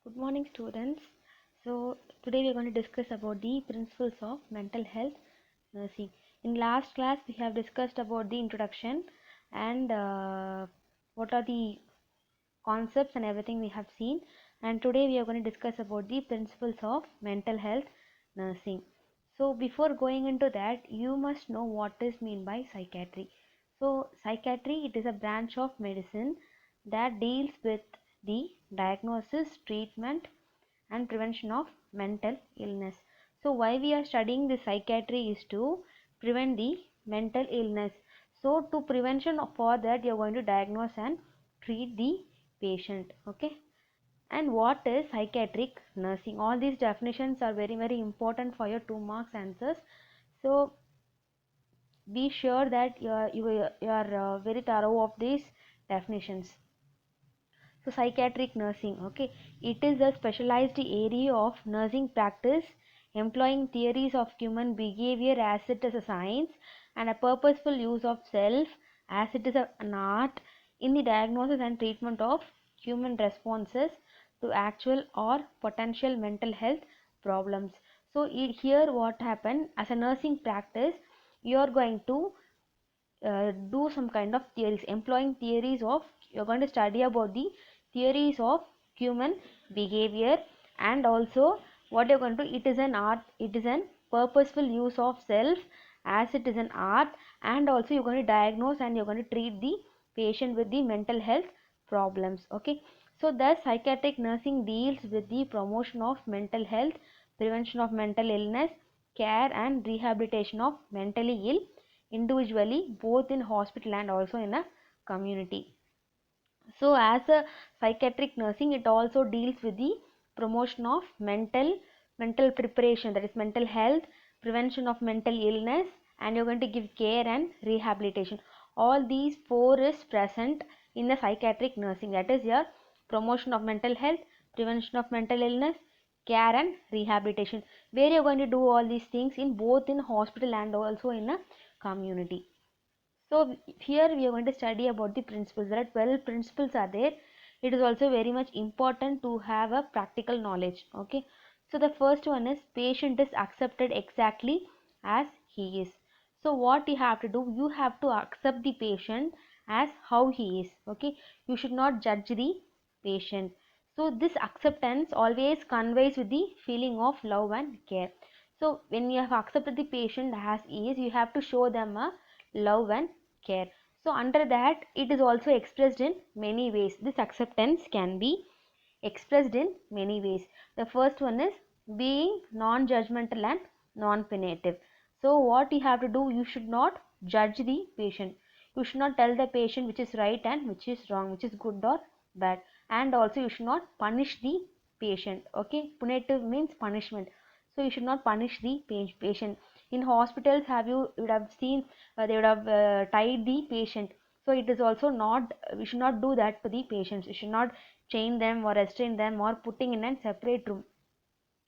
Good morning, students. So today we are going to discuss about the principles of mental health nursing. In last class we have discussed about the introduction and what are the concepts and everything we have seen, and today we are going to discuss about the principles of mental health nursing. So before going into that, you must know what is mean by psychiatry. So psychiatry, it is a branch of medicine that deals with the diagnosis, treatment and prevention of mental illness. So why we are studying the psychiatry is to prevent the mental illness. So to prevention for that, you are going to diagnose and treat the patient. Okay. And what is psychiatric nursing? All these definitions are very important for your 2 marks answers. So be sure that you are very thorough of these definitions. So psychiatric nursing, okay, it is a specialized area of nursing practice employing theories of human behavior as it is a science and a purposeful use of self as it is an art in the diagnosis and treatment of human responses to actual or potential mental health problems. So here what happened, as a nursing practice you are going to do some kind of theories, employing theories of, you're going to study about the theories of human behavior, and also what you're going to, it is an art, it is an purposeful use of self as it is an art, and also you're going to diagnose and you're going to treat the patient with the mental health problems. Okay, so thus psychiatric nursing deals with the promotion of mental health, prevention of mental illness, care and rehabilitation of mentally ill individually, both in hospital and also in a community. So as a psychiatric nursing, it also deals with the promotion of mental preparation, that is mental health, prevention of mental illness, and you're going to give care and rehabilitation. All these four is present in the psychiatric nursing, that is your promotion of mental health, prevention of mental illness, care and rehabilitation, where you're going to do all these things in both in hospital and also in a community. So here we are going to study about the principles. There are 12 principles are there. It is also very much important to have a practical knowledge. Okay. So the first one is patient is accepted exactly as he is. So what you have to do, you have to accept the patient as how he is. Okay. You should not judge the patient. So this acceptance always conveys with the feeling of love and care. So when you have accepted the patient as he is, you have to show them a love and care. So under that, it is also expressed in many ways. This acceptance can be expressed in many ways. The first one is being non-judgmental and non-punitive. So what you have to do, you should not judge the patient. You should not tell the patient which is right and which is wrong, which is good or bad. And also you should not punish the patient. Okay, punitive means punishment. So you should not punish the patient. In hospitals, you would have seen they would have tied the patient. So it is also not, we should not do that to the patients. We should not chain them or restrain them or putting in a separate room.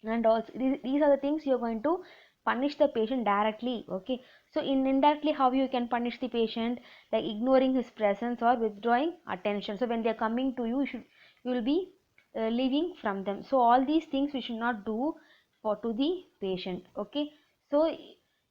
And also these are the things you're going to punish the patient directly. Okay, so in indirectly, how you can punish the patient, like ignoring his presence or withdrawing attention. So when they are coming to you, you will be leaving from them. So all these things we should not do for to the patient. Okay, so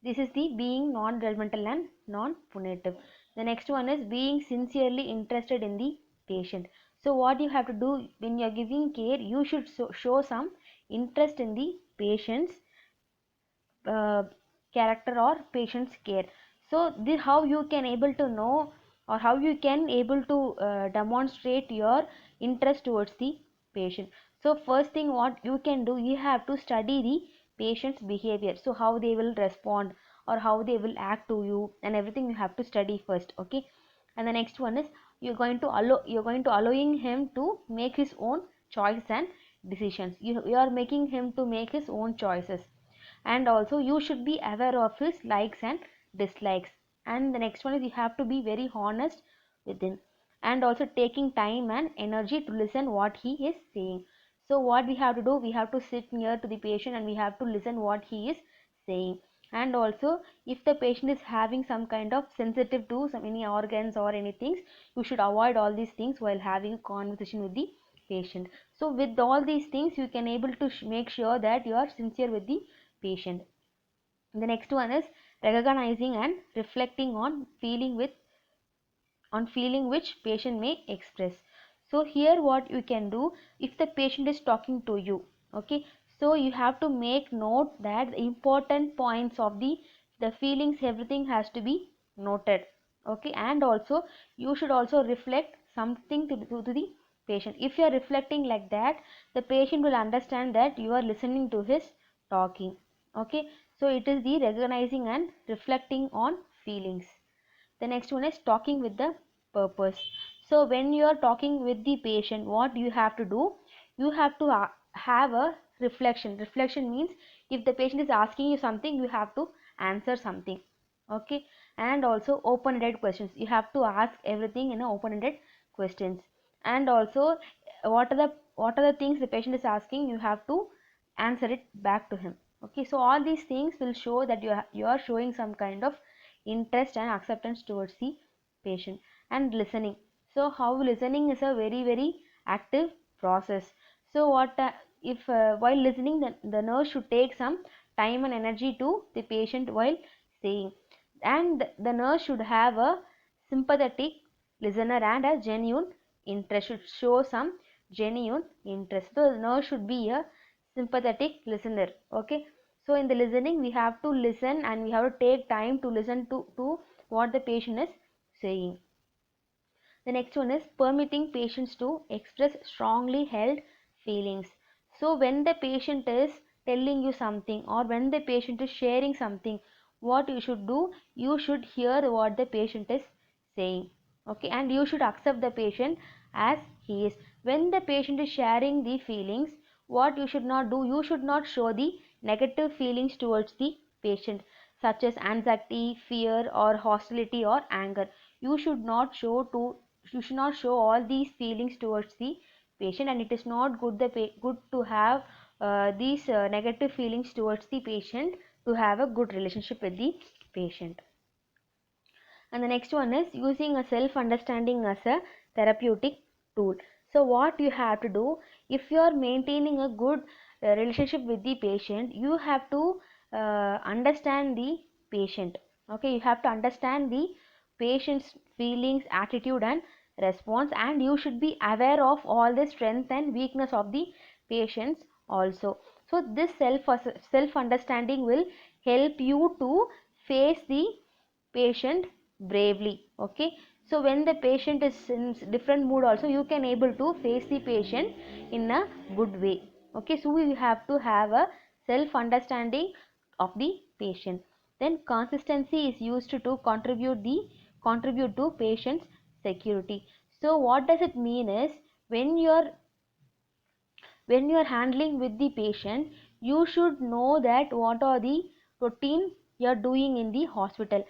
this is the being non-judgmental and non-punitive. The next one is being sincerely interested in the patient. So what you have to do when you are giving care, you should show some interest in the patient's uh, character or patient's care. So this how you can able to know, or how you can able to demonstrate your interest towards the patient. So first thing what you can do, you have to study the patient's behavior. So how they will respond or how they will act to you and everything you have to study first. Okay, and the next one is you're going to allowing him to make his own choices and decisions. You are making him to make his own choices, and also you should be aware of his likes and dislikes. And the next one is you have to be very honest with him, and also taking time and energy to listen what he is saying. So what we have to do, we have to sit near to the patient and we have to listen what he is saying. And also if the patient is having some kind of sensitive to some any organs or anything, you should avoid all these things while having a conversation with the patient. So with all these things you can able to make sure that you are sincere with the patient. The next one is recognizing and reflecting on feeling which patient may express. So here what you can do, if the patient is talking to you, okay, so you have to make note that the important points of the feelings, everything has to be noted, okay. And also you should also reflect something to the patient. If you are reflecting like that, the patient will understand that you are listening to his talking, okay. So it is the recognizing and reflecting on feelings. The next one is talking with the purpose. So when you are talking with the patient, what you have to do, you have to have a reflection means if the patient is asking you something, you have to answer something, okay. And also open-ended questions, you have to ask everything in a open-ended questions. And also what are the things the patient is asking, you have to answer it back to him, okay. So all these things will show that you are showing some kind of interest and acceptance towards the patient. And listening, so how listening is a very active process. So what if while listening, the nurse should take some time and energy to the patient while saying, and the nurse should have a sympathetic listener and a genuine interest, should show some genuine interest. So the nurse should be a sympathetic listener, okay. So in the listening we have to listen and we have to take time to listen to what the patient is saying. The next one is permitting patients to express strongly held feelings. So when the patient is telling you something or when the patient is sharing something, what you should do, you should hear what the patient is saying, okay. And you should accept the patient as he is. When the patient is sharing the feelings, what you should not do, you should not show the negative feelings towards the patient, such as anxiety, fear or hostility or anger. You should not show to you should not show all these feelings towards the patient, and it is not good to have these negative feelings towards the patient to have a good relationship with the patient. And the next one is using a self understanding as a therapeutic tool. So what you have to do, if you are maintaining a good relationship with the patient, you have to understand the patient, okay. You have to understand the patient's feelings, attitude and response, and you should be aware of all the strength and weakness of the patients also. So this self understanding will help you to face the patient bravely, okay. So when the patient is in different mood also, you can able to face the patient in a good way, okay. So we have to have a self understanding of the patient. Then consistency is used to contribute to patient's security. So what does it mean is, when you are handling with the patient, you should know that what are the routine you are doing in the hospital,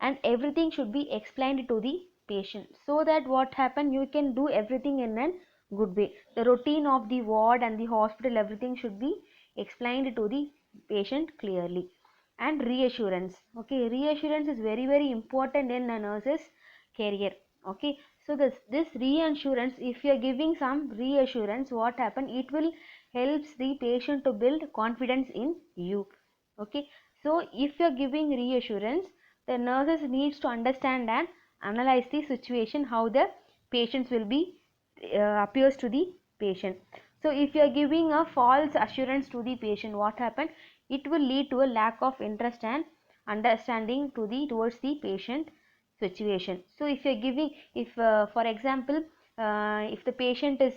and everything should be explained to the patient, so that what happen, you can do everything in a good way. The routine of the ward and the hospital, everything should be explained to the patient clearly. And reassurance, okay, reassurance is very important in a nurse's career, okay. So this reassurance, if you are giving some reassurance, what happen, it will helps the patient to build confidence in you, okay. So if you are giving reassurance, the nurses needs to understand and analyze the situation, how the patients will be appears to the patient. So if you are giving a false assurance to the patient, what happen, it will lead to a lack of interest and understanding towards the patient situation. So if you are giving, if for example, if the patient is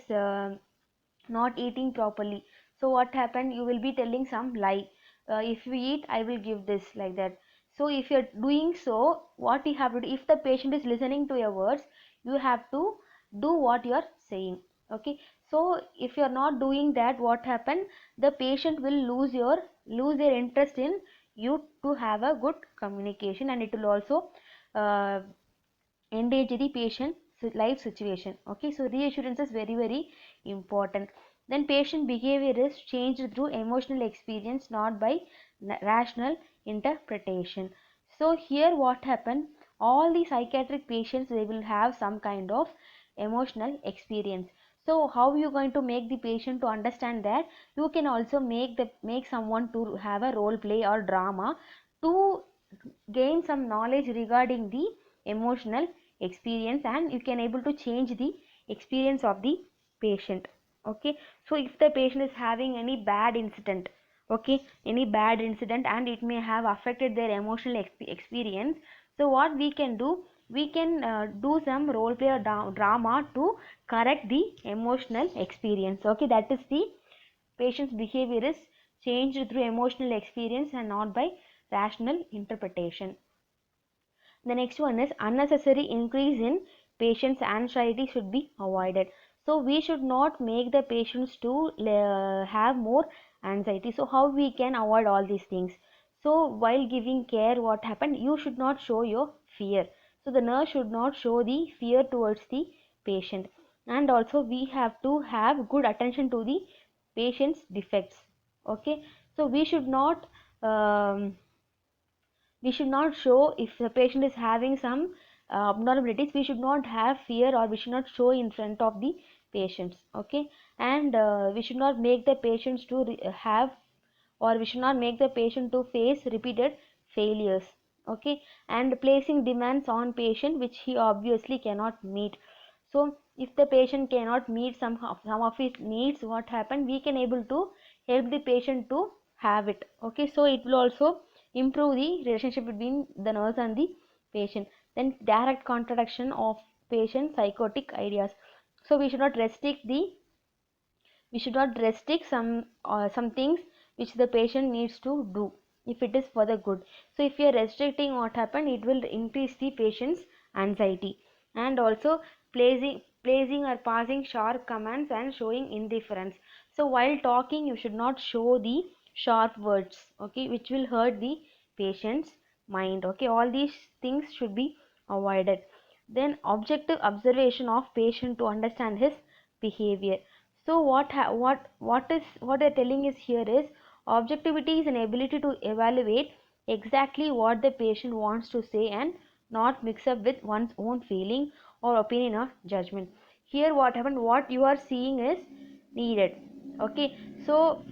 not eating properly, so what happened, you will be telling some lie, if you eat I will give this, like that. So if you are doing so, what you have to do, if the patient is listening to your words, you have to do what you are saying, okay. So if you are not doing that, what happen, the patient will lose their interest in you to have a good communication, and it will also uh, endanger the patient life situation, okay. So reassurance is very important. Then patient behavior is changed through emotional experience, not by rational interpretation. So here what happened, all the psychiatric patients, they will have some kind of emotional experience. So how you going to make the patient to understand that? You can also make someone to have a role play or drama to gain some knowledge regarding the emotional experience, and you can able to change the experience of the patient. Okay, so if the patient is having any bad incident, okay, any bad incident, and it may have affected their emotional experience, so what we can do, we can do some role play or drama to correct the emotional experience. Okay, that is the patient's behavior is changed through emotional experience and not by rational interpretation. The next one is unnecessary increase in patient's anxiety should be avoided. So we should not make the patients to have more anxiety. So how we can avoid all these things? So while giving care, what happened? You should not show your fear. So the nurse should not show the fear towards the patient. And also we have to have good attention to the patient's defects. Okay. So we should not show if the patient is having some abnormalities. We should not have fear, or we should not show in front of the patients. Okay, and we should not make the patients to have, or we should not make the patient to face repeated failures. Okay, and placing demands on patient which he obviously cannot meet. So if the patient cannot meet some of his needs, what happen, we can able to help the patient to have it. Okay, so it will also improve the relationship between the nurse and the patient. Then direct contradiction of patient psychotic ideas. So we should not restrict some things which the patient needs to do if it is for the good. So if you are restricting, what happen, it will increase the patient's anxiety. And also placing or passing sharp commands and showing indifference. So while talking, you should not show the sharp words, okay, which will hurt the patient's mind. Okay, all these things should be avoided. Then objective observation of patient to understand his behavior. So what they're telling is here is objectivity is an ability to evaluate exactly what the patient wants to say and not mix up with one's own feeling or opinion or judgment. Here what happened, what you are seeing is needed. Okay, so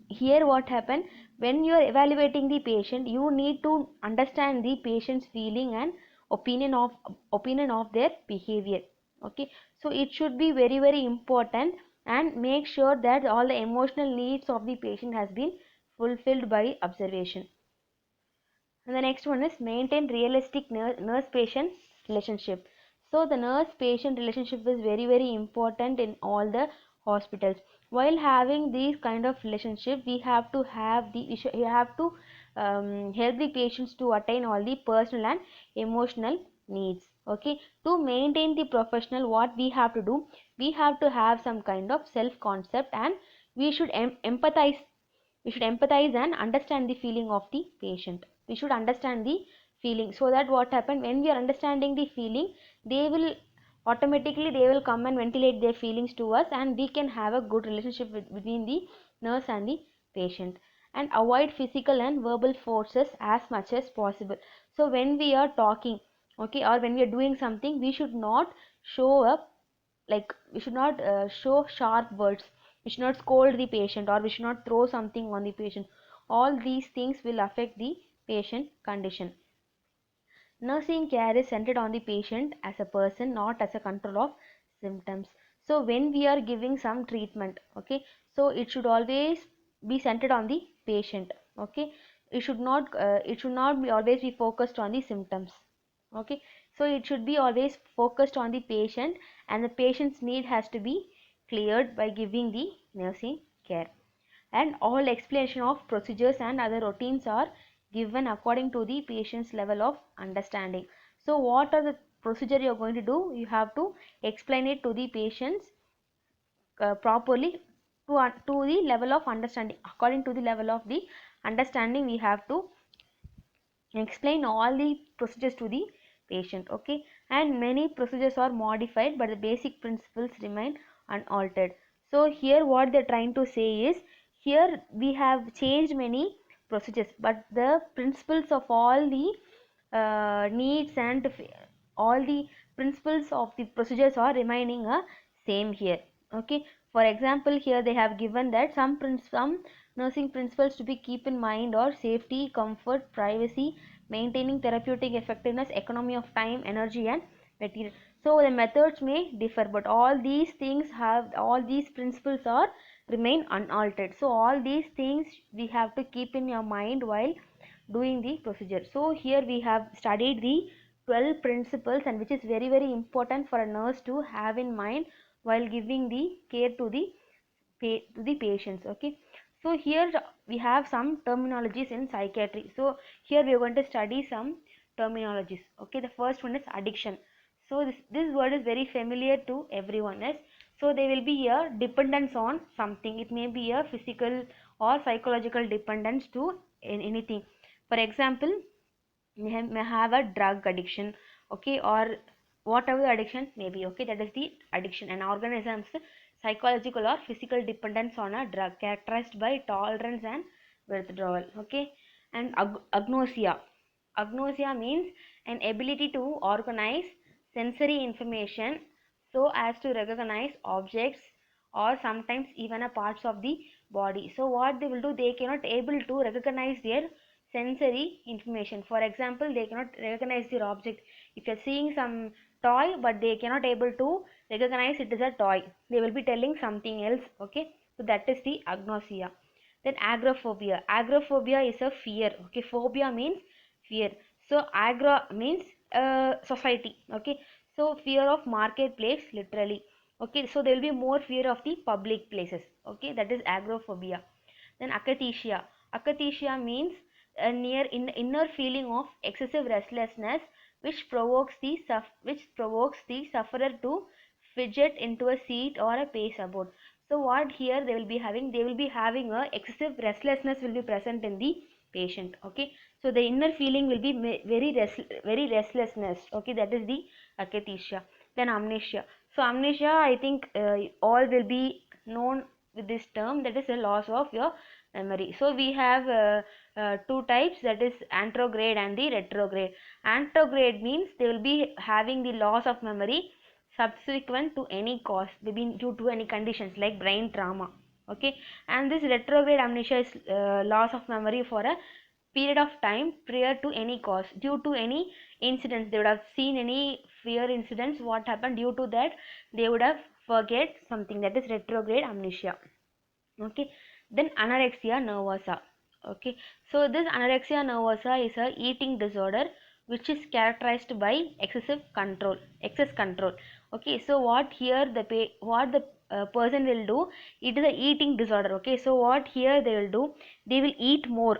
here what happened, when you are evaluating the patient, you need to understand the patient's feeling and opinion of their behavior. Okay, so it should be very very important, and make sure that all the emotional needs of the patient has been fulfilled by observation. And the next one is maintain realistic nurse patient relationship. So the nurse patient relationship is very very important in all the hospitals. While having these kind of relationship, we have to have we have to help the patients to attain all the personal and emotional needs. Okay, to maintain the professional, what we have to do, we have to have some kind of self concept, and we should empathize. We should empathize and understand the feeling of the patient. We should understand the feeling, so that what happen, when we are understanding the feeling, they will automatically they will come and ventilate their feelings to us, and we can have a good relationship between the nurse and the patient. And avoid physical and verbal forces as much as possible. So when we are talking, okay, or when we are doing something, we should not show up, like we should not show sharp words. We should not scold the patient, or we should not throw something on the patient. All these things will affect the patient condition. Nursing care is centered on the patient as a person, not as a control of symptoms. So when we are giving some treatment, okay, so it should always be centered on the patient. Okay, it should not be always be focused on the symptoms. Okay, so it should be always focused on the patient, and the patient's need has to be cleared by giving the nursing care. And all explanation of procedures and other routines are given according to the patient's level of understanding. So what are the procedure you are going to do, you have to explain it to the patients properly, to the level of understanding. According to the level of the understanding, we have to explain all the procedures to the patient. Okay, and many procedures are modified, but the basic principles remain unaltered. So here what they're trying to say is, here we have changed many procedures, but the principles of all the needs and all the principles of the procedures are remaining Same here. Okay, for example, here they have given that some nursing principles to be keep in mind are safety, comfort, privacy, maintaining therapeutic effectiveness, economy of time, energy and material. So the methods may differ, but all these things have, all these principles are remain unaltered. So all these things we have to keep in your mind while doing the procedure. So here we have studied the 12 principles, and which is very important for a nurse to have in mind while giving the care to the patients. Okay, so here we have some terminologies in psychiatry. So here we are going to study some terminologies. Okay, the first one is addiction. So this word is very familiar to everyone. Yes, so there will be a dependence on something. It may be a physical or psychological dependence to anything. For example, may have a drug addiction, okay, or whatever the addiction may be. Okay, that is the addiction. An organism's psychological or physical dependence on a drug characterized by tolerance and withdrawal. Okay, and agnosia. Agnosia means an ability to organize sensory information so as to recognize objects or sometimes even a parts of the body. So what they will do, they cannot able to recognize their sensory information. For example, they cannot recognize their object. If you are seeing some toy but they cannot able to recognize it is a toy, they will be telling something else. Okay, so that is the agnosia. Then agoraphobia. Agoraphobia is a fear. Okay, phobia means fear. So agra means society. Okay, so fear of marketplace literally. Okay, so there will be more fear of the public places. Okay, that is agoraphobia. Then akathisia. Akathisia means a inner feeling of excessive restlessness which provokes the sufferer to fidget into a seat or a pace about. So what here they will be having, they will be having a excessive restlessness will be present in the patient. Okay, so the inner feeling will be very restlessness. Okay, that is the akathisia. Then amnesia. So amnesia, I think all will be known with this term, that is a loss of your memory. So we have two types, that is anterograde and the retrograde. Anterograde means they will be having the loss of memory subsequent to any cause, maybe due to any conditions like brain trauma. Okay, and this retrograde amnesia is loss of memory for a period of time prior to any cause, due to any incidents. They would have seen any fear incidents, what happened, due to that they would have forget something, that is retrograde amnesia. Okay, then anorexia nervosa. Okay, so this anorexia nervosa is a eating disorder which is characterized by excess control. Okay, so what here what the person will do, it is a eating disorder. Okay, so what here they will do, they will eat more.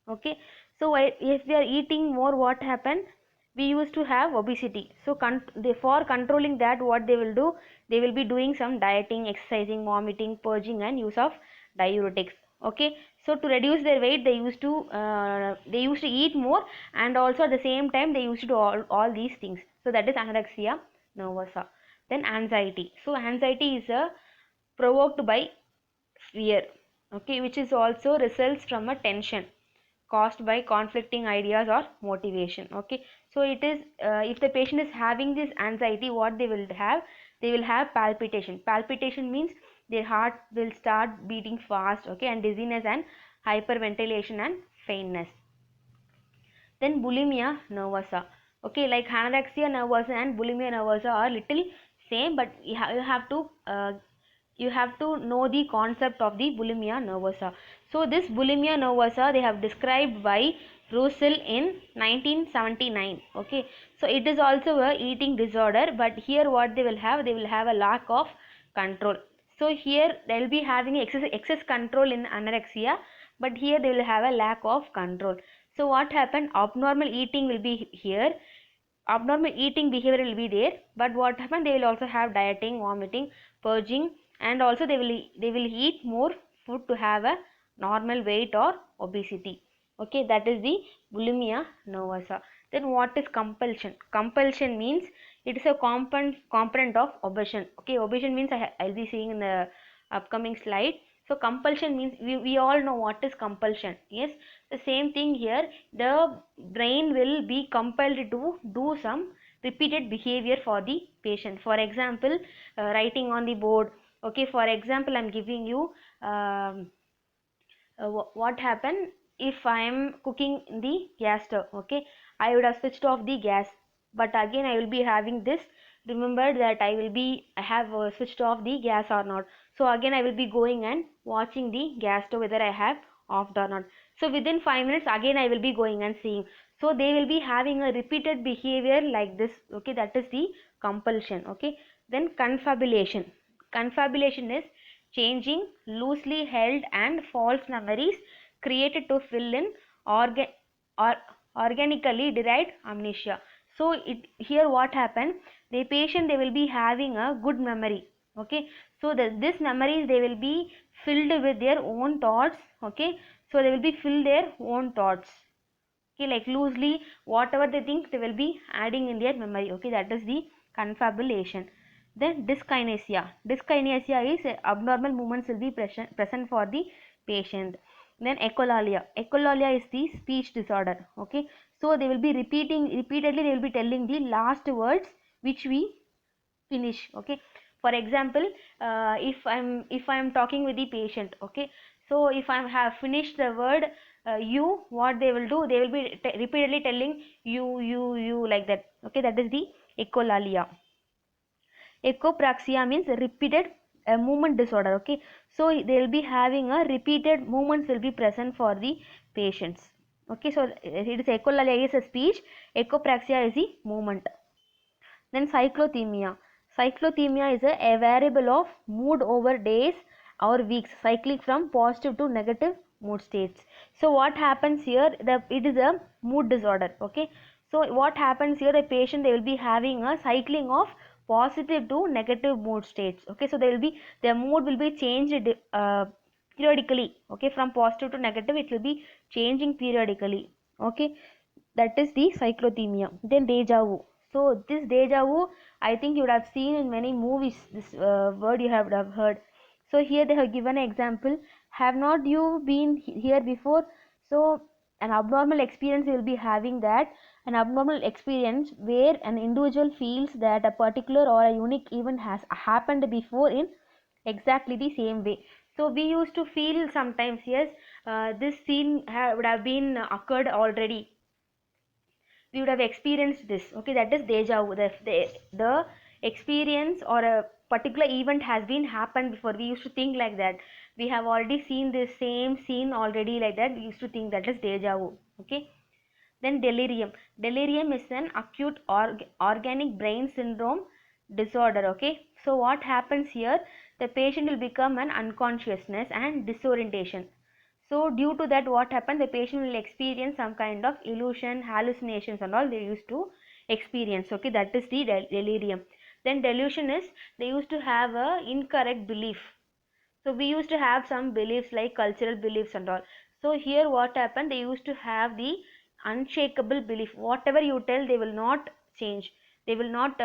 Okay, so if we are eating more, what happen, we used to have obesity. So for controlling that, what they will do, they will be doing some dieting, exercising, vomiting, purging and use of diuretics. Okay, so to reduce their weight, they used to eat more, and also at the same time they used to do all these things. So that is anorexia nervosa. Then anxiety. So anxiety is a provoked by fear. Okay, which is also results from a tension caused by conflicting ideas or motivation. Okay, so it is if the patient is having this anxiety, what they will have palpitation means their heart will start beating fast. Okay, and dizziness and hyperventilation and faintness. Then bulimia nervosa. Okay, like anorexia nervosa and bulimia nervosa are little same, but you have to know the concept of the bulimia nervosa. So this bulimia nervosa they have described by Russell in 1979. Okay, so it is also a eating disorder, but here what they will have a lack of control. So here they will be having excess control in anorexia, but here they will have a lack of control. So what happened, abnormal eating will be here, abnormal eating behavior will be there, but what happened, they will also have dieting, vomiting, purging, and also they will eat more food to have a normal weight or obesity. Okay, that is the bulimia nervosa. Then what is compulsion? Compulsion means it is a component of obsession. Okay, obsession means I'll be seeing in the upcoming slide. So compulsion means we all know what is compulsion. Yes, the same thing here, the brain will be compelled to do some repeated behavior for the patient. For example, writing on the board. Okay, for example, I'm giving you what happened if I am cooking in the gas stove. Okay, I would have switched off the gas, but again I will be having this. Remember that I have switched off the gas or not. So again I will be going and watching the gas stove whether I have offed or not. So within 5 minutes again I will be going and seeing. So they will be having a repeated behavior like this. Okay, that is the compulsion. Okay, then confabulation. Confabulation is changing loosely held and false memories created to fill in orga or organically derived amnesia. So here what happened, the patient, they will be having a good memory. Okay, so this memories, they will be filled with their own thoughts. Okay, so they will be filled their own thoughts. Okay, like loosely whatever they think, they will be adding in their memory. Okay, that is the confabulation. Then dyskinesia. Dyskinesia is abnormal movements will be present for the patient. Then echolalia. Echolalia is the speech disorder. Okay, so they will be repeatedly, they will be telling the last words which we finish. Okay, for example, if I'm talking with the patient. Okay, so if I have finished the word you, what they will do, they will be repeatedly telling you like that. Okay, that is the echolalia. Echopraxia means repeated movement disorder. Okay, so they will be having a repeated movements will be present for the patients. Okay, so it is echolalia is a speech, echopraxia is the movement. Then cyclothymia. Cyclothymia is a variable of mood over days or weeks, cycling from positive to negative mood states. So what happens here, it is a mood disorder. Okay, so what happens here, the patient, they will be having a cycling of positive to negative mood states. Okay, so their mood will be changed periodically. Okay, from positive to negative, it will be changing periodically. Okay, that is the cyclothymia. Then deja vu. So this deja vu, I think you would have seen in many movies. This word you have heard. So here they have given an example. Have not you been here before? So an abnormal experience, you will be having that. An abnormal experience where an individual feels that a particular or a unique event has happened before in exactly the same way. So we used to feel sometimes, yes, this scene would have been occurred already, we would have experienced this. Okay, that is deja vu. The experience or a particular event has been happened before. We used to think like that. We have already seen this same scene already, like that we used to think that is deja vu. Okay, then delirium. Delirium is an acute organic brain syndrome disorder. Okay, so what happens here, the patient will become an unconsciousness and disorientation. So due to that, what happened, the patient will experience some kind of illusion, hallucinations and all they used to experience. Okay, that is the delirium. Then delusion is, they used to have a incorrect belief. So we used to have some beliefs like cultural beliefs and all. So here what happened, they used to have the unshakable belief. Whatever you tell, they will not change. They will not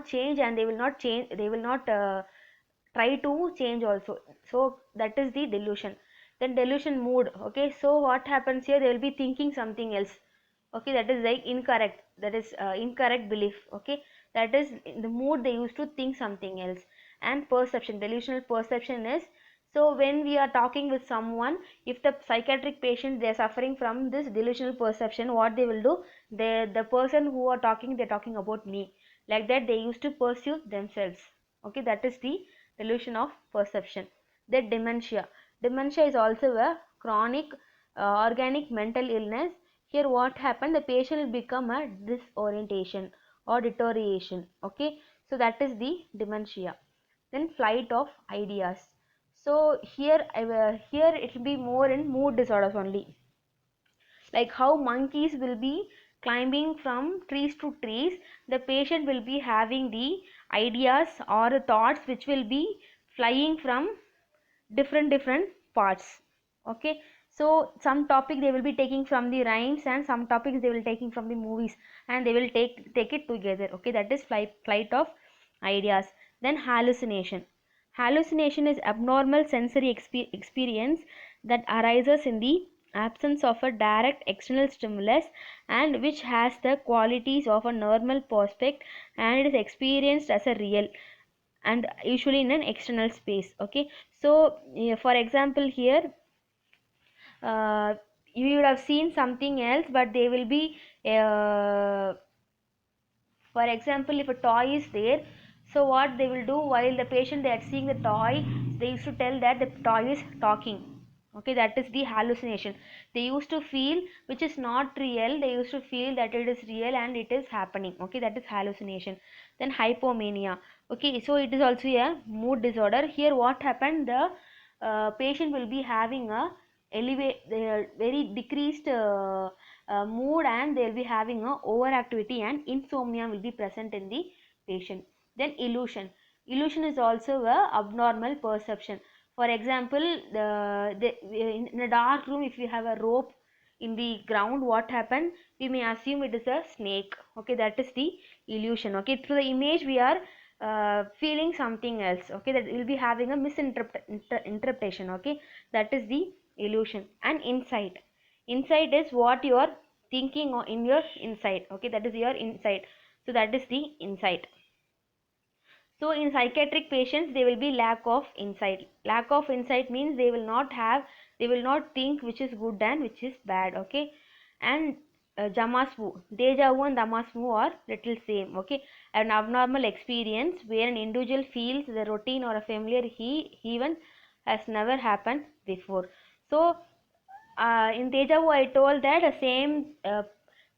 change, and they will not change, they will not try to change also. So that is the delusion. Then delusion mood. Okay, so what happens here, they will be thinking something else. Okay, that is like incorrect, that is incorrect belief. Okay, that is in the mood, they used to think something else. And perception, delusional perception is, so when we are talking with someone, if the psychiatric patient, they are suffering from this delusional perception, what they will do, the person who are talking, they're talking about me, like that they used to perceive themselves. Okay, that is the delusion of perception. Then dementia. Dementia is also a chronic organic mental illness. Here what happened, the patient will become a disorientation or deterioration. Okay, so that is the dementia. Then flight of ideas. So here here it will be more in mood disorders only, like how monkeys will be climbing from trees to trees. The patient will be having the ideas or the thoughts which will be flying from different parts. Okay, so some topic they will be taking from the rhymes, and some topics they will taking from the movies, and they will take it together. Okay, that is flight of ideas. Then hallucination. Hallucination is abnormal sensory experience that arises in the absence of a direct external stimulus, and which has the qualities of a normal prospect, and it is experienced as a real and usually in an external space. Okay, so for example here, uh, you would have seen something else, but they will be for example, if a toy is there, so what they will do, while the patient they are seeing the toy, they used to tell that the toy is talking. Okay, that is the hallucination. They used to feel which is not real, they used to feel that it is real and it is happening. Okay, that is hallucination. Then hypomania. Okay, so it is also a mood disorder. Here what happened, the patient will be having a very decreased mood, and they will be having a overactivity, and insomnia will be present in the patient. Then illusion is also a abnormal perception. For example, in a dark room, if you have a rope in the ground, what happened, we may assume it is a snake. Okay, that is the illusion. Okay, through the image we are feeling something else. Okay, that will be having a misinterpretation. Okay, that is the illusion. And insight is what you are thinking in your inside. Okay, that is your insight. So that is the insight. So in psychiatric patients there will be lack of insight. Lack of insight means they will not think which is good and which is bad. Okay, and jamasvu, deja vu and damasvu are little same. Okay, an abnormal experience where an individual feels the routine or a familiar he even has never happened before. So in deja vu I told that the same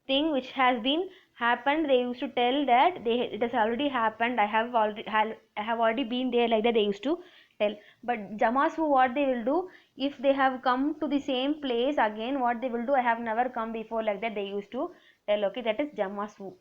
thing which has been happened, they used to tell that it has already happened, I have already been there, like that they used to tell. But jamasvu, what they will do, if they have come to the same place again, what they will do, I have never come before, like that they used to tell. Okay, that is jamasvu.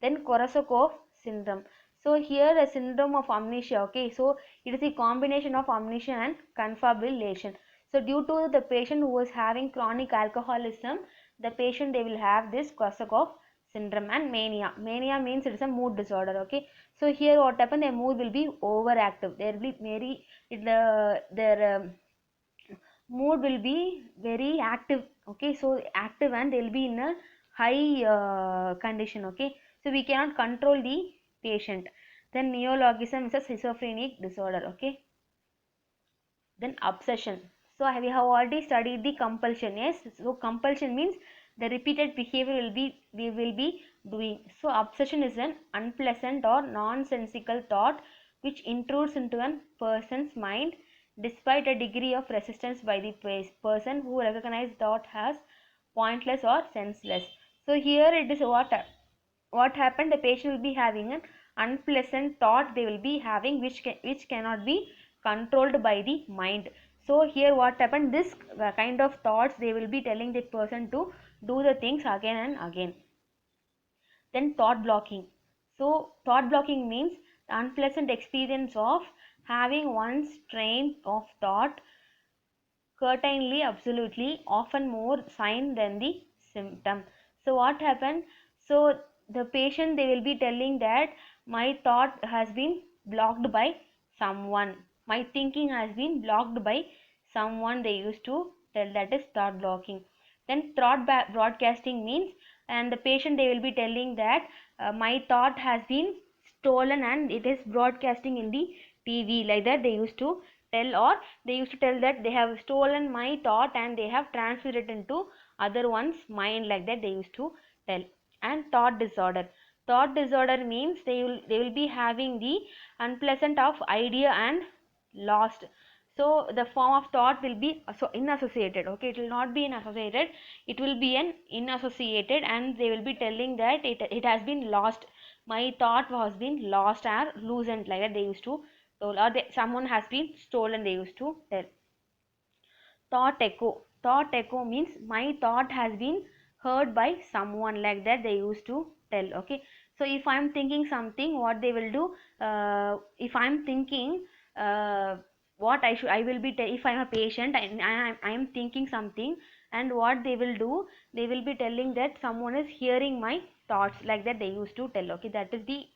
Then Korsakoff syndrome. So here a syndrome of amnesia. Okay, so it is a combination of amnesia and confabulation. So due to the patient who was having chronic alcoholism, the patient they will have this Korsakoff syndrome. And mania means it is a mood disorder. Okay, so here what happen, their mood will be overactive, there will be very their mood will be very active. Okay, so active, and they will be in a high condition. Okay, so we cannot control the patient. Then neologism is a schizophrenic disorder. Okay, then obsession. So we have already studied the compulsion. Yes, so compulsion means the repeated behavior we will be doing. So obsession is an unpleasant or nonsensical thought which intrudes into a person's mind despite a degree of resistance by the person who recognizes thought as pointless or senseless. So here it is what happened, the patient will be having an unpleasant thought they will be having, which cannot be controlled by the mind. So here what happened, this kind of thoughts they will be telling the person to do the things again and again. Then thought blocking. So thought blocking means the unpleasant experience of having one's train of thought certainly, absolutely, often more sign than the symptom. So what happened, so the patient they will be telling that my thought has been blocked by someone, my thinking has been blocked by someone, they used to tell, that is thought blocking. Then thought broadcasting means, and the patient they will be telling that my thought has been stolen and it is broadcasting in the TV, like that they used to tell. Or they used to tell that they have stolen my thought and they have transferred it into other one's mind, like that they used to tell. And thought disorder means they will be having the unpleasant of idea and lost. So the form of thought will be so inassociated. Okay, it will not be inassociated, it will be an inassociated, and they will be telling that it has been lost, my thought has been lost or loosened, like that they used to tell. Or someone has been stolen, they used to tell. Thought echo means my thought has been heard by someone, like that they used to tell. Okay, so if I am thinking something, what they will do, if I am thinking what I will be if I am a patient and I am thinking something, and what they will do, they will be telling that someone is hearing my thoughts, like that they used to tell. Okay, that is the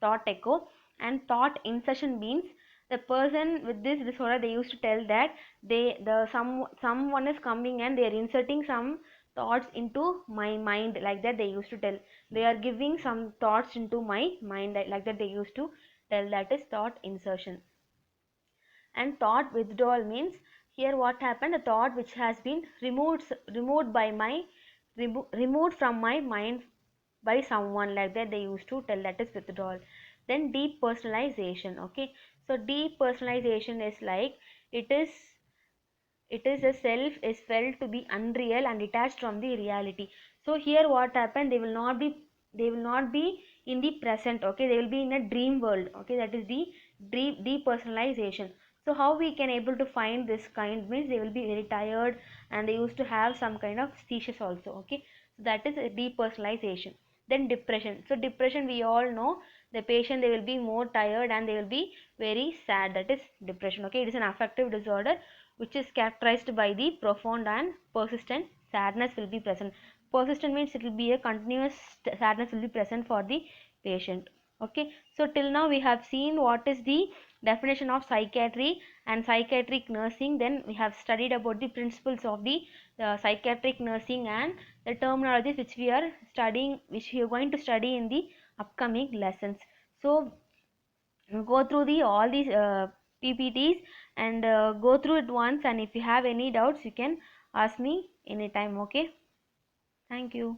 thought echo. And thought insertion means the person with this disorder, they used to tell that someone is coming and they are inserting some thoughts into my mind, like that they used to tell. They are giving some thoughts into my mind, like that they used to tell. That is thought insertion. And thought withdrawal means, here what happened, the thought which has been removed by my removed from my mind by someone, like that they used to tell. That is withdrawal. Then depersonalization. Okay, so depersonalization is like, it is a self is felt to be unreal and detached from the reality. So here what happened, they will not be in the present. Okay, they will be in a dream world. Okay, that is the depersonalization. So how we can able to find this kind, means they will be very tired and they used to have some kind of seizures also. Okay, so that is a depersonalization. Then depression. So depression, we all know, the patient, they will be more tired and they will be very sad. That is depression. Okay, it is an affective disorder which is characterized by the profound and persistent sadness will be present. Persistent means it will be a continuous sadness will be present for the patient. Okay, so till now we have seen what is the definition of psychiatry and psychiatric nursing. Then we have studied about the principles of the psychiatric nursing and the terminologies which we are studying, which we are going to study in the upcoming lessons. So go through the all these PPTs and go through it once, and if you have any doubts you can ask me anytime. Okay, thank you.